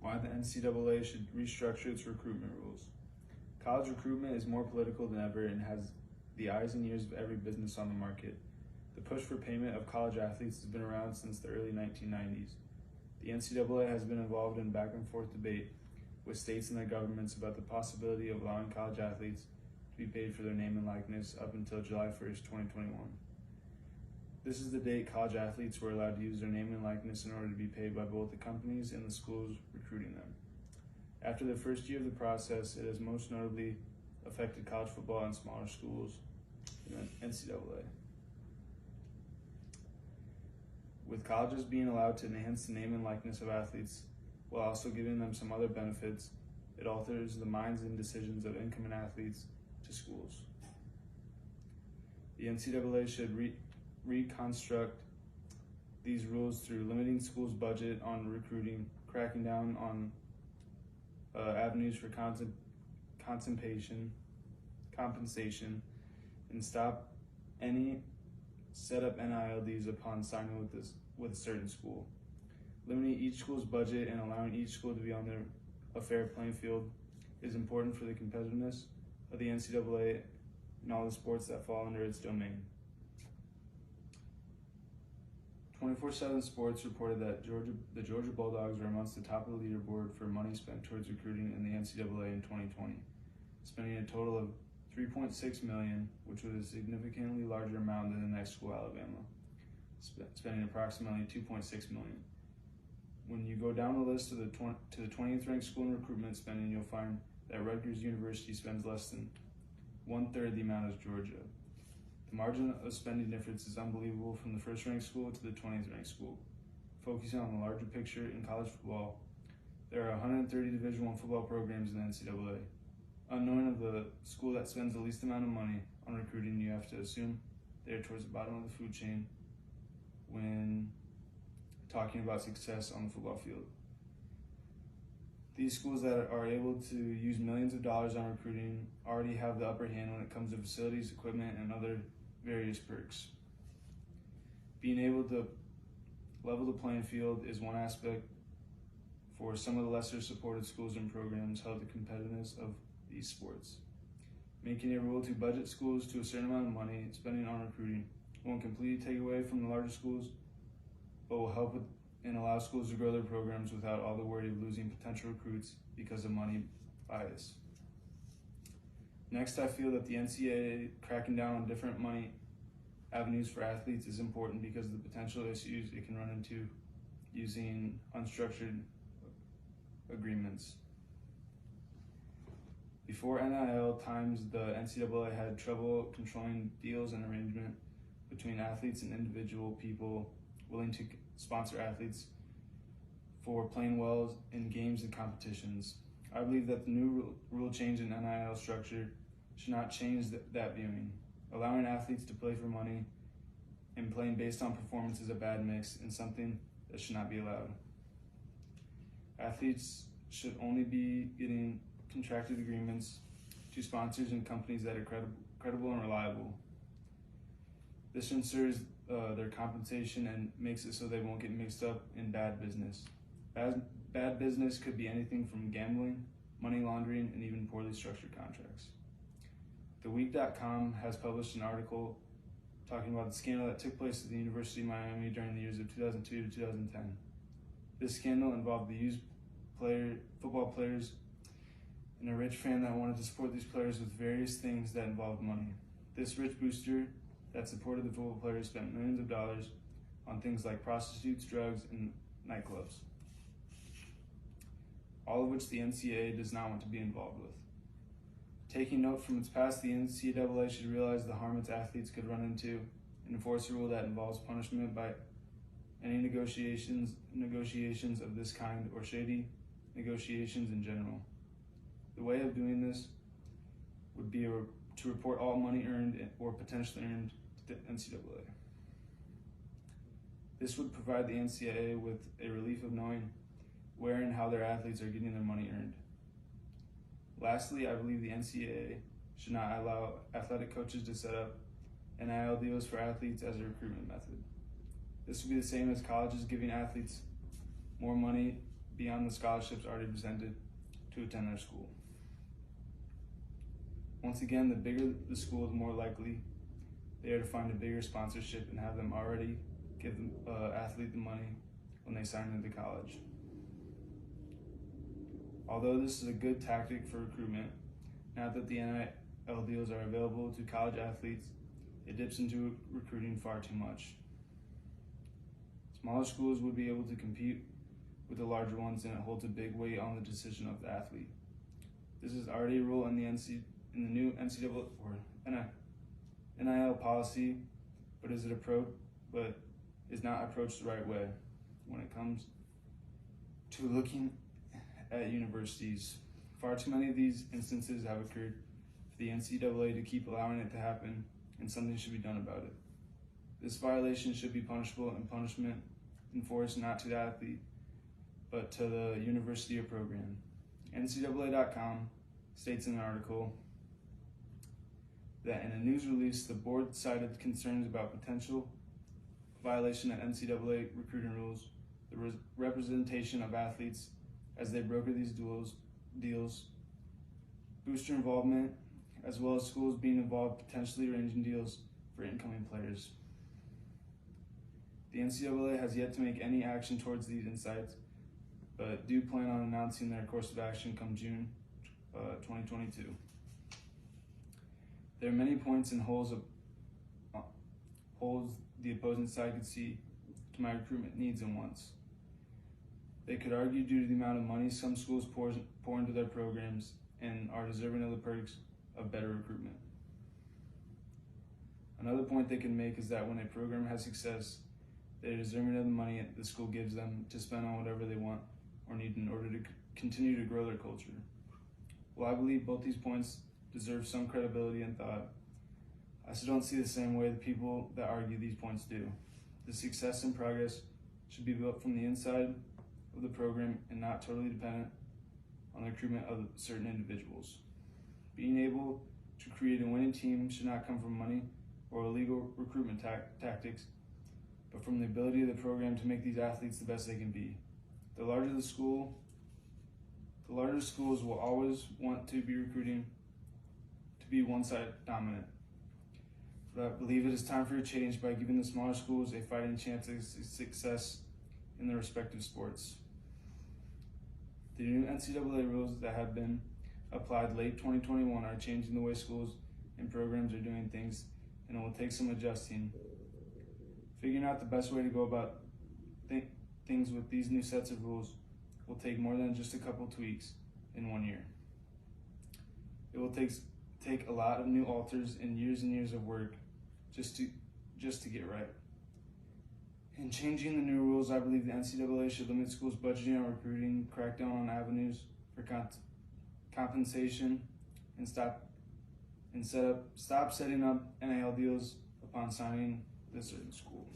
Why the NCAA should restructure its recruitment rules. College recruitment is more political than ever and has the eyes and ears of every business on the market. The push for payment of college athletes has been around since the early 1990s. The NCAA has been involved in back and forth debate with states and their governments about the possibility of allowing college athletes to be paid for their name and likeness up until July 1st, 2021. This is the date college athletes were allowed to use their name and likeness in order to be paid by both the companies and the schools recruiting them. After the first year of the process, it has most notably affected college football and smaller schools in the NCAA. With colleges being allowed to enhance the name and likeness of athletes while also giving them some other benefits, it alters the minds and decisions of incoming athletes to schools. The NCAA should reconstruct these rules through limiting schools' budget on recruiting, cracking down on avenues for compensation, and stop any set up NIL deals upon signing with a certain school. Limiting each school's budget and allowing each school to be on a fair playing field is important for the competitiveness of the NCAA and all the sports that fall under its domain. 24/7 Sports reported that the Georgia Bulldogs were amongst the top of the leaderboard for money spent towards recruiting in the NCAA in 2020, spending a total of $3.6 million, which was a significantly larger amount than the next school, Alabama, spending approximately $2.6 million. When you go down the list to the 20th ranked school in recruitment spending, you'll find that Rutgers University spends less than 1/3 the amount as Georgia. The margin of spending difference is unbelievable from the first ranked school to the 20th ranked school. Focusing on the larger picture in college football, there are 130 Division I football programs in the NCAA. Unknowing of the school that spends the least amount of money on recruiting, you have to assume they're towards the bottom of the food chain when talking about success on the football field. These schools that are able to use millions of dollars on recruiting already have the upper hand when it comes to facilities, equipment, and other various perks. Being able to level the playing field is one aspect for some of the lesser supported schools and programs held the competitiveness of these sports. Making a rule to budget schools to a certain amount of money spending on recruiting won't completely take away from the larger schools, but will help with and allow schools to grow their programs without all the worry of losing potential recruits because of money bias. Next, I feel that the NCAA cracking down on different money avenues for athletes is important because of the potential issues it can run into using unstructured agreements. Before NIL times, the NCAA had trouble controlling deals and arrangement between athletes and individual people willing to sponsor athletes for playing well in games and competitions. I believe that the new rule change in NIL structure should not change that viewing. Allowing athletes to play for money and playing based on performance is a bad mix and something that should not be allowed. Athletes should only be getting contracted agreements to sponsors and companies that are credible and reliable. This ensures their compensation and makes it so they won't get mixed up in bad business. Bad business could be anything from gambling, money laundering, and even poorly structured contracts. TheWeek.com has published an article talking about the scandal that took place at the University of Miami during the years of 2002 to 2010. This scandal involved the used football players and a rich fan that wanted to support these players with various things that involved money. This rich booster that supported the football players spent millions of dollars on things like prostitutes, drugs, and nightclubs, all of which the NCAA does not want to be involved with. Taking note from its past, the NCAA should realize the harm its athletes could run into and enforce a rule that involves punishment by any negotiations of this kind or shady negotiations in general. The way of doing this would be to report all money earned or potentially earned to the NCAA. This would provide the NCAA with a relief of knowing where and how their athletes are getting their money earned. Lastly, I believe the NCAA should not allow athletic coaches to set up NIL deals for athletes as a recruitment method. This would be the same as colleges giving athletes more money beyond the scholarships already presented to attend their school. Once again, the bigger the school, the more likely they are to find a bigger sponsorship and have them already give the athlete the money when they sign into college. Although this is a good tactic for recruitment, now that the NIL deals are available to college athletes, it dips into recruiting far too much. Smaller schools would be able to compete with the larger ones, and it holds a big weight on the decision of the athlete. This is already a rule in the new NCAA or NIL policy, but is not approached the right way when it comes to looking at universities. Far too many of these instances have occurred for the NCAA to keep allowing it to happen, and something should be done about it. This violation should be punishable, and punishment enforced not to the athlete, but to the university or program. NCAA.com states in an article that in a news release, the board cited concerns about potential violation of NCAA recruiting rules, the representation of athletes as they broker these deals, booster involvement, as well as schools being involved potentially arranging deals for incoming players. The NCAA has yet to make any action towards these insights, but do plan on announcing their course of action come June 2022. There are many points and holes the opposing side could see to my recruitment needs and wants. They could argue due to the amount of money some schools pour into their programs and are deserving of the perks of better recruitment. Another point they can make is that when a program has success, they are deserving of the money the school gives them to spend on whatever they want or need in order to continue to grow their culture. While I believe both these points deserve some credibility and thought, I still don't see the same way the people that argue these points do. The success and progress should be built from the inside of the program and not totally dependent on the recruitment of certain individuals. Being able to create a winning team should not come from money or illegal recruitment tactics, but from the ability of the program to make these athletes the best they can be. The larger the school, the larger schools will always want to be recruiting to be one side dominant. But I believe it is time for a change by giving the smaller schools a fighting chance of success in their respective sports. The new NCAA rules that have been applied late 2021 are changing the way schools and programs are doing things, and it will take some adjusting. Figuring out the best way to go about things with these new sets of rules will take more than just a couple tweaks in 1 year. It will take a lot of new alters and years of work just to get right. In changing the new rules, I believe the NCAA should limit schools' budgeting on recruiting, crack down on avenues for compensation, and stop setting up NIL deals upon signing with a certain school.